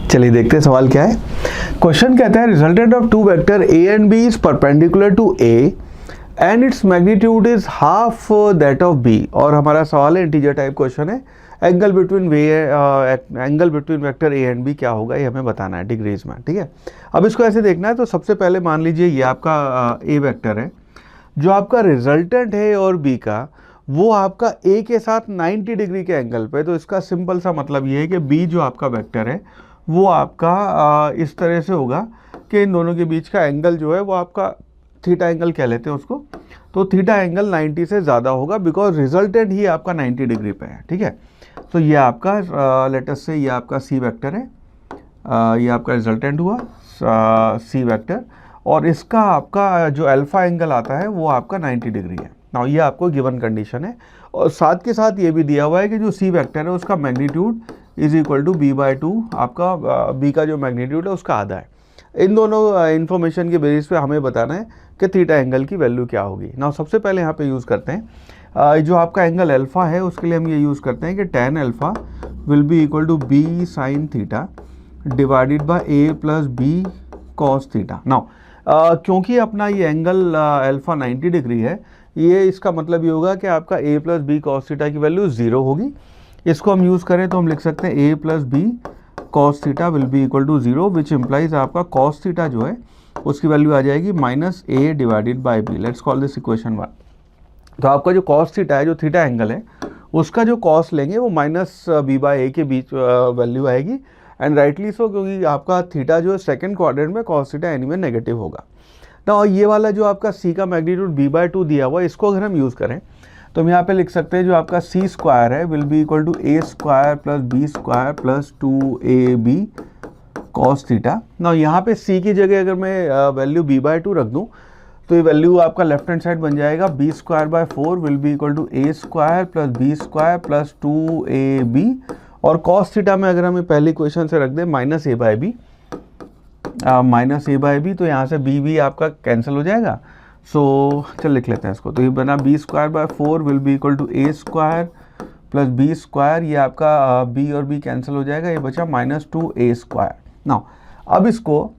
चलिए देखते हैं सवाल क्या है। क्वेश्चन कहता है resultant of two vector A and B is perpendicular to A and its magnitude is half that of B. और हमारा सवाल है इंटीजर टाइप क्वेश्चन है, angle between vector A and B क्या होगा ये हमें बताना है डिग्रीज में। ठीक है, अब इसको ऐसे देखना है। तो सबसे पहले मान लीजिए ये आपका ए वेक्टर है, जो आपका रिजल्टेंट है और बी का वो आपका ए के साथ 90 डिग्री के एंगल पे। तो इसका सिंपल सा मतलब ये है कि बी जो आपका वेक्टर है वो आपका इस तरह से होगा कि इन दोनों के बीच का एंगल जो है वो आपका थीटा एंगल कह लेते हैं उसको। तो थीटा एंगल 90 से ज़्यादा होगा बिकॉज रिजल्टेंट ही आपका 90 डिग्री पे है। ठीक है, तो ये आपका लेटस से ये आपका सी वेक्टर है, ये आपका रिजल्टेंट हुआ सी वेक्टर, और इसका आपका जो अल्फा एंगल आता है वो आपका 90 डिग्री है। नाउ ये आपको गिवन कंडीशन है, और साथ के साथ ये भी दिया हुआ है कि जो सी वेक्टर है उसका magnitude is equal to B by two. आपका बी का जो मैग्नीट्यूड है उसका आधा है। इन दोनों इन्फॉर्मेशन के बेसिस पे हमें बताना है कि थीटा एंगल की वैल्यू क्या होगी। नाउ सबसे पहले यहाँ पे यूज़ करते हैं जो आपका एंगल अल्फ़ा है, उसके लिए हम ये यूज़ करते हैं कि tan alpha will be equal to B sine theta divided by A plus B cos theta. Now क्योंकि अपना ये एंगल अल्फ़ा 90 डिग्री है, ये इसका मतलब ये होगा कि आपका a plus B cos theta की वैल्यू 0 होगी। इसको हम यूज़ करें तो हम लिख सकते हैं a plus B cos theta will be equal to 0, which implies आपका कॉस थीटा जो है उसकी वैल्यू आ जाएगी minus a divided by B. Let's call this equation 1। तो आपका जो कॉस थीटा है, जो थीटा एंगल है, उसका जो कॉस लेंगे वो माइनस बी बाई ए के बीच वैल्यू आएगी। एंड राइटली सो, क्योंकि आपका थीटा जो है सेकेंड क्वाड्रेंट में कॉस थीटा एनी में नेगेटिव होगा। तो ये वाला जो आपका सी का मैग्नीट्यूड बी बाई टू दिया हुआ है, इसको अगर हम यूज़ करें तो हम यहाँ पे लिख सकते हैं जो आपका सी स्क्वायर है will be equal to A square plus B square plus 2ab cos theta. ना यहाँ पे सी की जगह अगर मैं वैल्यू बी बाई टू रख दूँ तो ये वैल्यू आपका लेफ्ट हैंड साइड बन जाएगा B square by 4 will be equal to A square plus B square plus 2ab, और कॉस थीटा में अगर हमें पहली इक्वेशन से रख दें माइनस ए बाई बी, तो यहाँ से बी भी आपका कैंसिल हो जाएगा। सो चल लिख लेते हैं इसको। तो ये बना B square by 4 will be equal to A square plus B square, ये आपका बी और बी कैंसिल हो जाएगा, ये बचा माइनस 2a स्क्वायर। नाउ अब इसको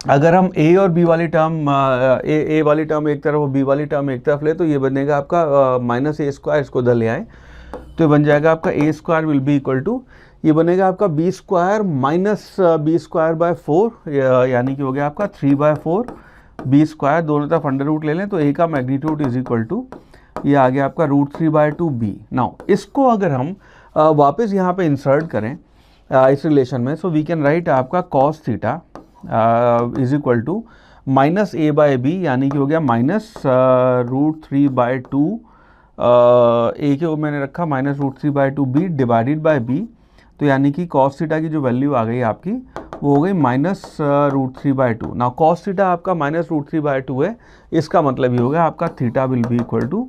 अगर हम a और b वाली टर्म a वाली टर्म एक तरफ और b वाली टर्म एक तरफ ले तो ये बनेगा आपका माइनस a स्क्वायर, इसको इधर ले आए तो ये बन जाएगा आपका a square will be equal to, ये बनेगा आपका B square minus B square by 4, यानी कि हो गया आपका 3/4 बी स्क्वायर। दोनों तरफ अंडर रूट ले लें तो ए का मैग्नीट्यूड इज इक्वल टू, ये आ गया आपका √3/2 बी। नाउ इसको अगर हम वापस यहाँ पे इंसर्ट करें इस रिलेशन में, सो वी कैन राइट आपका cos theta is equal to minus A by B, यानी कि हो गया माइनस √3/2 ए के मैंने रखा minus √3/2 B divided by B. तो यानी कि कॉस थीटा की जो वैल्यू आ गई आपकी वो हो गई माइनस √3/2। ना कॉस थीटा आपका माइनस √3/2 है, इसका मतलब ये होगा आपका theta will be equal to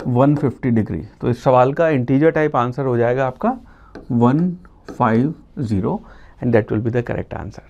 150 degree. तो इस सवाल का इंटीजर टाइप आंसर हो जाएगा आपका 150 and that will be the correct answer.